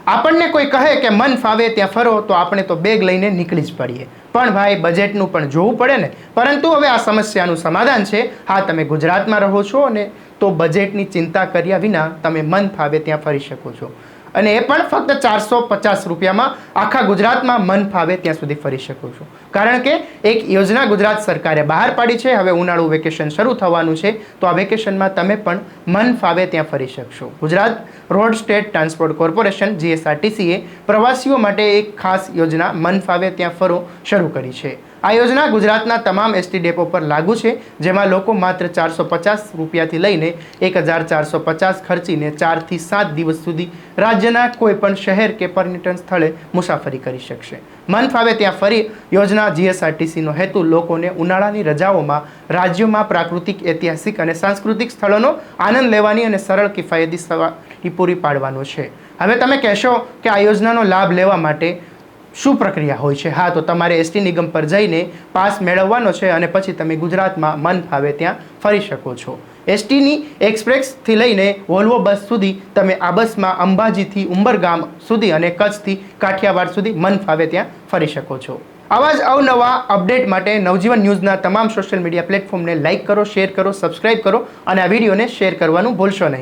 આપણને કોઈ કહે કે મન ફાવે ત્યાં ફરો તો આપણે તો બેગ લઈને નીકળી જ પડીએ, પણ ભાઈ બજેટનું પણ જોવું પડે ને. પરંતુ હવે આ સમસ્યાનું સમાધાન છે. હા, તમે ગુજરાતમાં રહો છો અને તો બજેટની ચિંતા કર્યા વિના તમે મન ફાવે ત્યાં ફરી શકો છો, અને એ પણ ફક્ત 450 રૂપિયામાં આખા ગુજરાતમાં મન ફાવે ત્યાં સુધી ફરી શકો છો. કારણ કે એક યોજના ગુજરાત સરકારે બહાર પાડી છે. હવે ઉનાળુ વેકેશન શરૂ થવાનું છે, તો આ વેકેશનમાં તમે પણ મન ફાવે ત્યાં ફરી શકશો. Gujarat road state transport corporation GSRTCએ પ્રવાસીઓ માટે એક ખાસ યોજના મન ફાવે ત્યાં ફરો શરૂ કરી છે. આ યોજના ગુજરાતના તમામ એસટી ડેપો પર લાગુ છે, જેમાં લોકો માત્ર 450 રૂપિયાથી લઈને 1450 ખર્ચીને 4 થી 7 દિવસ સુધી રાજ્યના કોઈ પણ શહેર કે પર્યટન સ્થળે મુસાફરી કરી શકશે. મન ફાવે ત્યાં ફરી યોજના GSRTCનો હેતુ લોકોને ઉનાળાની રજાઓમાં રાજ્યોમાં પ્રાકૃતિક, ઐતિહાસિક અને સાંસ્કૃતિક સ્થળોનો આનંદ લેવાની અને સરળ કિફાયતી સવારી પૂરી પાડવાનો છે. હવે તમે કહેશો કે આ યોજનાનો લાભ લેવા માટે શું પ્રક્રિયા હોય છે? હા, તો તમારે એસટી નિગમ પર જઈને પાસ મેળવવાનો છે અને પછી તમે ગુજરાતમાં મન ફાવે ત્યાં ફરી શકો છો. એસટીની એક્સપ્રેસથી લઈને વોલ્વો બસ સુધી તમે આ બસમાં અંબાજીથી ઉંબરગામ સુધી અને કચ્છથી કાઠિયાવાડ સુધી મન ફાવે ત્યાં ફરી શકો છો. આવા જ અવનવા અપડેટ માટે નવજીવન ન્યૂઝના તમામ સોશિયલ મીડિયા પ્લેટફોર્મને લાઇક કરો, શેર કરો, સબસ્ક્રાઇબ કરો અને આ વિડીયોને શેર કરવાનું ભૂલશો નહીં.